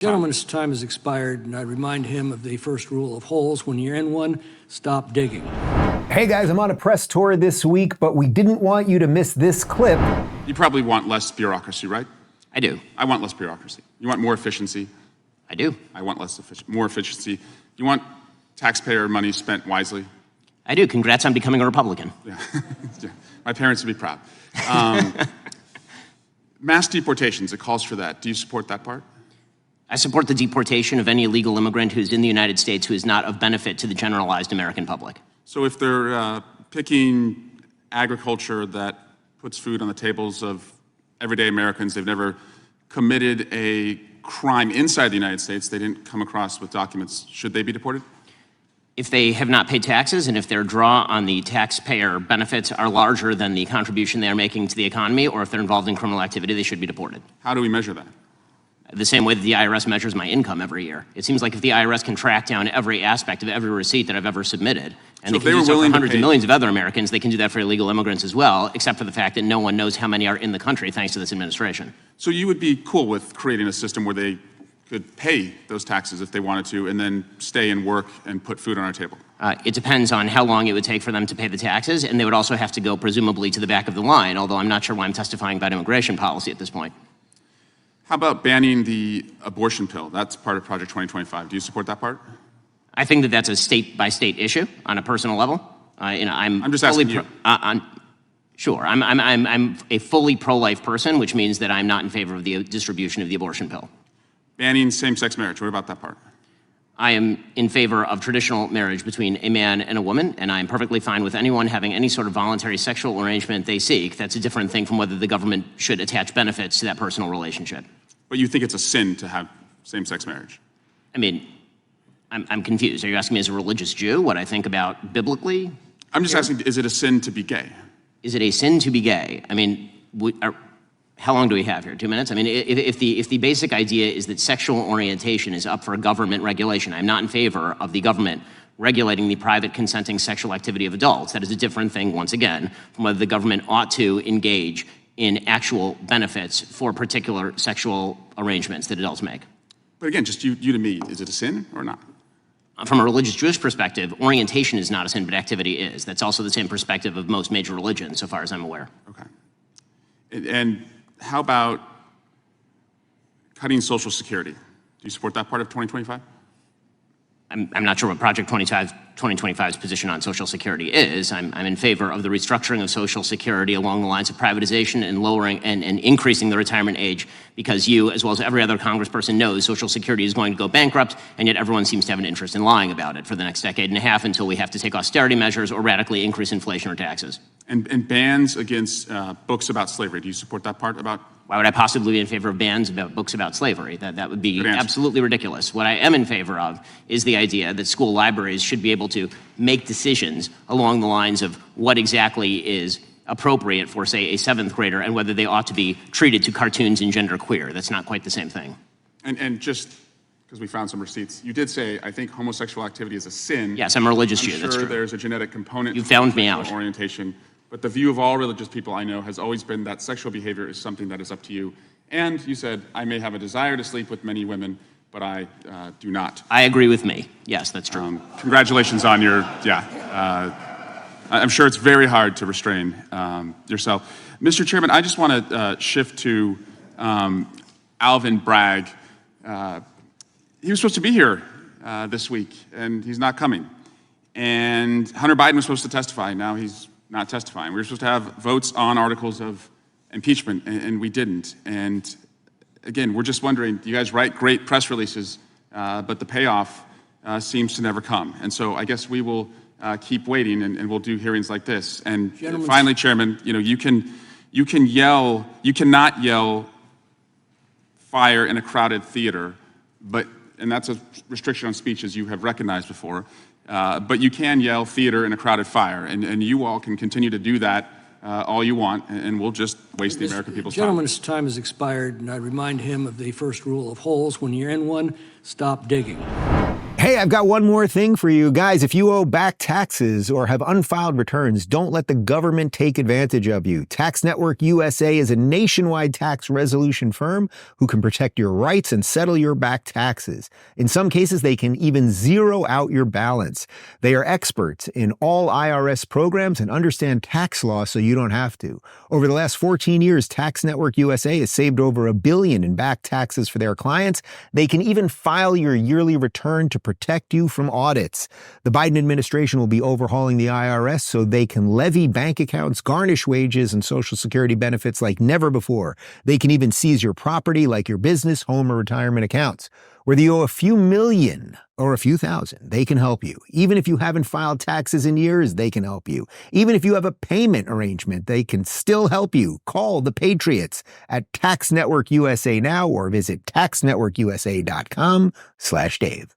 Gentleman's time has expired, and I remind him of the first rule of holes. When you're in one, stop digging. Hey guys, I'm on a press tour this week, but we didn't want you to miss this clip. You probably want less bureaucracy, right? I do. I want less bureaucracy. You want more efficiency? I do. I want more efficiency. You want taxpayer money spent wisely? I do. Congrats on becoming a Republican. Yeah. Yeah. My parents would be proud. Mass deportations, it calls for that. Do you support that part? I support the deportation of any illegal immigrant who's in the United States who is not of benefit to the generalized American public. So if they're picking agriculture that puts food on the tables of everyday Americans, they've never committed a crime inside the United States, they didn't come across with documents, should they be deported? If they have not paid taxes and if their draw on the taxpayer benefits are larger than the contribution they are making to the economy, or if they're involved in criminal activity, they should be deported. How do we measure that? The same way that the IRS measures my income every year. It seems like if the IRS can track down every aspect of every receipt that I've ever submitted, and So they can do so for hundreds of millions of other Americans, they can do that for illegal immigrants as well, except for the fact that no one knows how many are in the country thanks to this administration. So you would be cool with creating a system where they could pay those taxes if they wanted to and then stay and work and put food on our table? It depends on how long it would take for them to pay the taxes, and they would also have to go presumably to the back of the line, although I'm not sure why I'm testifying about immigration policy at this point. How about banning the abortion pill? That's part of Project 2025. Do you support that part? I think that that's a state-by-state issue on a personal level. I'm just asking you. Sure, I'm a fully pro-life person, which means that I'm not in favor of the distribution of the abortion pill. Banning same-sex marriage, what about that part? I am in favor of traditional marriage between a man and a woman, and I'm perfectly fine with anyone having any sort of voluntary sexual arrangement they seek. That's a different thing from whether the government should attach benefits to that personal relationship. But you think it's a sin to have same-sex marriage? I mean, I'm confused. Are you asking me as a religious Jew what I think about biblically? I'm just asking, is it a sin to be gay? Is it a sin to be gay? I mean, how long do we have here? 2 minutes? I mean, if the basic idea is that sexual orientation is up for government regulation, I'm not in favor of the government regulating the private consenting sexual activity of adults. That is a different thing, once again, from whether the government ought to engage in actual benefits for particular sexual arrangements that adults make. But again, just you to me, is it a sin or not? From a religious Jewish perspective, orientation is not a sin, but activity is. That's also the same perspective of most major religions, so far as I'm aware. Okay. And how about cutting Social Security? Do you support that part of 2025? I'm not sure what Project 2025's position on Social Security is. I'm in favor of the restructuring of Social Security along the lines of privatization and lowering and increasing the retirement age, because you, as well as every other congressperson, knows Social Security is going to go bankrupt, and yet everyone seems to have an interest in lying about it for the next decade and a half until we have to take austerity measures or radically increase inflation or taxes. And bans against books about slavery. Do you support that part about? Why would I possibly be in favor of bans about books about slavery? That would be absolutely ridiculous. What I am in favor of is the idea that school libraries should be able to make decisions along the lines of what exactly is appropriate for, say, a 7th grader and whether they ought to be treated to cartoons and genderqueer. That's not quite the same thing. And just because we found some receipts, you did say, I think homosexual activity is a sin. Yes, I'm a religious Jew, that's true. There's a genetic component. You found me out. Orientation. But the view of all religious people I know has always been that sexual behavior is something that is up to you. And you said, I may have a desire to sleep with many women, but I do not. I agree with me. Yes, that's true. Congratulations on your, I'm sure it's very hard to restrain yourself. Mr. Chairman, I just want to shift to Alvin Bragg. He was supposed to be here this week, and he's not coming. And Hunter Biden was supposed to testify. Now he's not testifying. We were supposed to have votes on articles of impeachment, and we didn't. And again, we're just wondering, you guys write great press releases, but the payoff seems to never come. And so I guess we will keep waiting, and we'll do hearings like this. And finally, Chairman, you cannot yell fire in a crowded theater, and that's a restriction on speech, as you have recognized before. But you can yell theater in a crowded fire, and you all can continue to do that all you want, and we'll just waste the American people's time. Gentleman's time has expired, and I remind him of the first rule of holes. When you're in one, stop digging. Hey, I've got one more thing for you. Guys, if you owe back taxes or have unfiled returns, don't let the government take advantage of you. Tax Network USA is a nationwide tax resolution firm who can protect your rights and settle your back taxes. In some cases, they can even zero out your balance. They are experts in all IRS programs and understand tax law so you don't have to. Over the last 14 years, Tax Network USA has saved over $1 billion in back taxes for their clients. They can even file your yearly return to protect you from audits. The Biden administration will be overhauling the IRS so they can levy bank accounts, garnish wages and Social Security benefits like never before. They can even seize your property like your business, home, or retirement accounts. Whether you owe a few million or a few thousand, they can help you. Even if you haven't filed taxes in years, they can help you. Even if you have a payment arrangement, they can still help you. Call the Patriots at Tax Network USA now or visit taxnetworkusa.com/Dave.